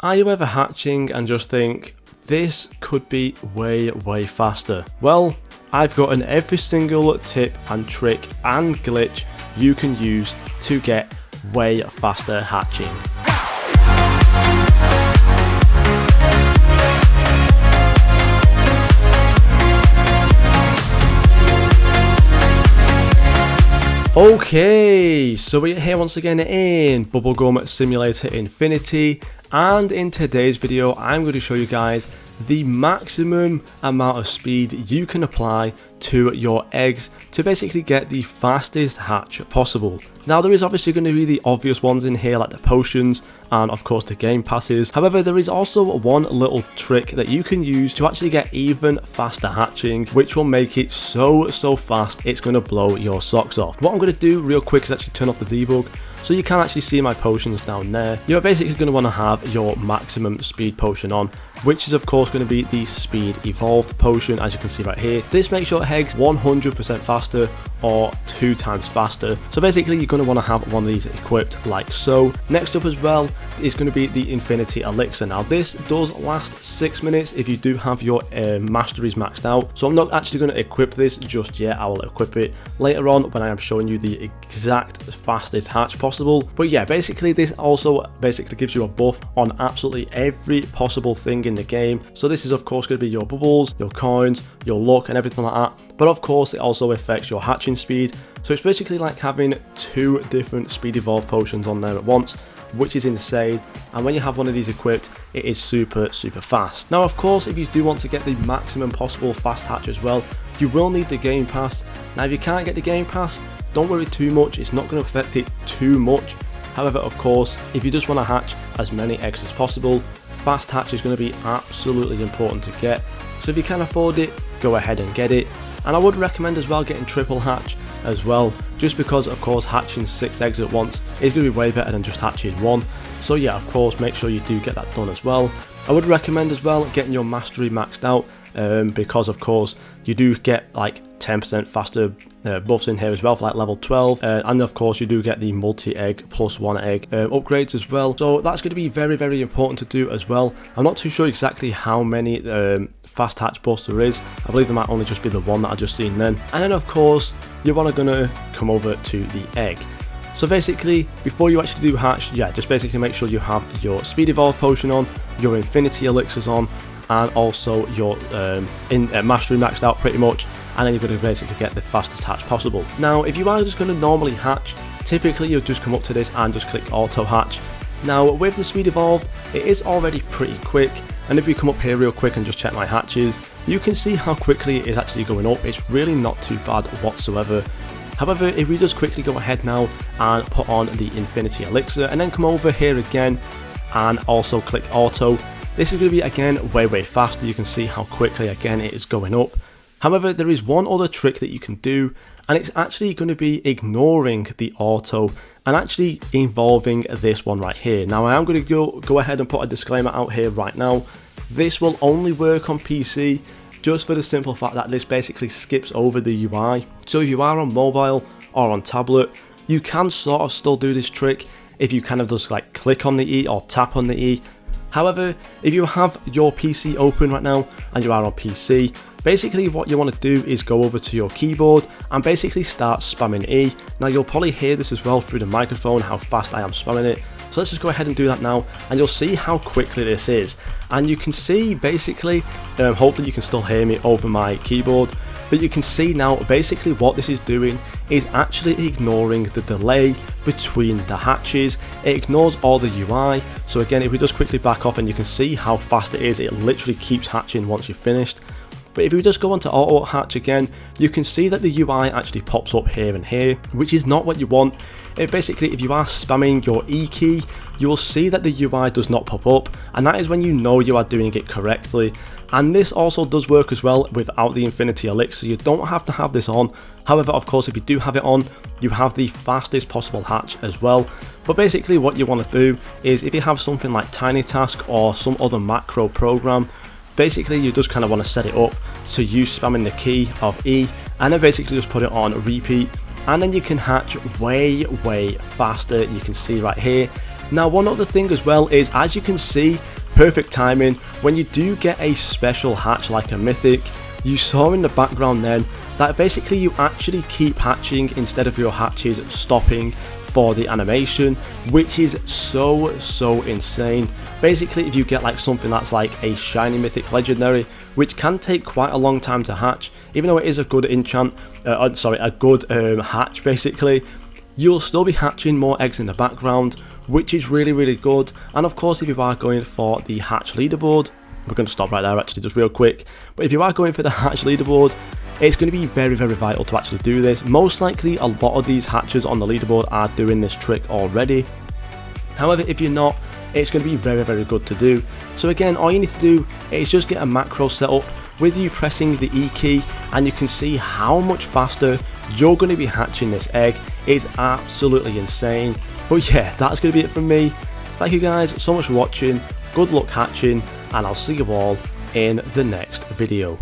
Are you ever hatching and just think, this could be way faster? Well, I've gotten every single tip and trick and glitch you can use to get way faster hatching. Okay, so we're here once again in Bubblegum Simulator Infinity, and in today's video I'm going to show you guys the maximum amount of speed you can apply to your eggs to basically get the fastest hatch possible. Now there is obviously going to be the obvious ones in here like the potions and of course the game passes. However, there is also one little trick that you can use to actually get even faster hatching, which will make it so fast it's going to blow your socks off. What I'm going to do real quick is actually turn off the debug so you can actually see my potions down there. You're basically going to want to have your maximum speed potion on, which is of course going to be the speed evolved potion, as you can see right here. This makes your eggs 100% faster or 2 times faster. So basically you're going to want to have one of these equipped like so. Next up as well is going to be the Infinity Elixir. Now this does last 6 minutes if you do have your masteries maxed out. So I'm not actually going to equip this just yet. I will equip it later on when I am showing you the exact fastest hatch possible. But yeah, basically this also basically gives you a buff on absolutely every possible thing in the game. So this is of course going to be your bubbles, your coins, your luck and everything like that. But of course it also affects your hatching speed. So it's basically like having 2 different speed evolved potions on there at once, which is insane. And when you have one of these equipped, it is super fast. Now of course if you do want to get the maximum possible fast hatch as well, you will need the game pass. Now if you can't get the game pass, don't worry too much, it's not going to affect it too much. However, of course, if you just want to hatch as many eggs as possible, fast hatch is going to be absolutely important to get. So if you can afford it, go ahead and get it. And I would recommend as well getting triple hatch as well, just because of course hatching 6 eggs at once is going to be way better than just hatching 1. So yeah, of course make sure you do get that done as well. I would recommend as well getting your mastery maxed out, because of course you do get like 10% faster buffs in here as well for like level 12, and of course you do get the multi-egg plus 1 egg upgrades as well. So that's going to be very important to do as well. I'm not too sure exactly how many fast hatch buffs there is. I believe there might only just be the one that I just seen then. And then of course you want to gonna come over to the egg. So basically before you actually do hatch, yeah, just basically make sure you have your speed evolve potion on, your infinity elixirs on, and also your mastery maxed out pretty much, and then you're going to basically get the fastest hatch possible. Now if you are just going to normally hatch, typically you'll just come up to this and just click auto hatch. Now with the speed evolved, it is already pretty quick, and if we come up here real quick and just check my hatches, you can see how quickly it is actually going up. It's really not too bad whatsoever. However, if we just quickly go ahead now and put on the Infinity Elixir and then come over here again and also click auto, this is going to be again way faster. You can see how quickly again it is going up. However, there is one other trick that you can do, and it's actually going to be ignoring the auto and actually involving this one right here. Now I am going to go ahead and put a disclaimer out here right now. This will only work on PC, just for the simple fact that this basically skips over the UI. So if you are on mobile or on tablet, you can sort of still do this trick if you kind of just like click on the E or tap on the E. However, if you have your PC open right now and you are on PC, basically what you want to do is go over to your keyboard and basically start spamming E. Now you'll probably hear this as well through the microphone, how fast I am spamming it. So let's just go ahead and do that now, and you'll see how quickly this is. And you can see basically, hopefully you can still hear me over my keyboard, but you can see now basically what this is doing is actually ignoring the delay between the hatches. It ignores all the UI. So again, if we just quickly back off, and you can see how fast it is, it literally keeps hatching once you've finished. But if we just go on to auto hatch again, you can see that the UI actually pops up here and here, which is not what you want. Basically, if you are spamming your E key, you will see that the UI does not pop up, and that is when you know you are doing it correctly. And this also does work as well without the Infinity Elixir. You don't have to have this on. However, of course, if you do have it on, you have the fastest possible hatch as well. But basically what you want to do is, if you have something like Tiny Task or some other macro program, basically you just kind of want to set it up so you spamming the key of E, and then basically just put it on repeat, and then you can hatch way faster. You can see right here Now one other thing as well is, as you can see, perfect timing, when you do get a special hatch like a mythic, you saw in the background then that basically you actually keep hatching instead of your hatches stopping for the animation, which is so insane. Basically, if you get like something that's like a shiny mythic legendary, which can take quite a long time to hatch, even though it is a good hatch basically, you'll still be hatching more eggs in the background, which is really good. And of course, if you are going for the hatch leaderboard, we're going to stop right there actually just real quick, but if you are going for the hatch leaderboard, it's going to be very vital to actually do this. Most likely a lot of these hatchers on the leaderboard are doing this trick already. However, if you're not, it's going to be very good to do. So again, all you need to do is just get a macro set up with you pressing the E key, and you can see how much faster you're going to be hatching this egg. It's absolutely insane. But yeah, that's going to be it from me. Thank you guys so much for watching, good luck hatching, and I'll see you all in the next video.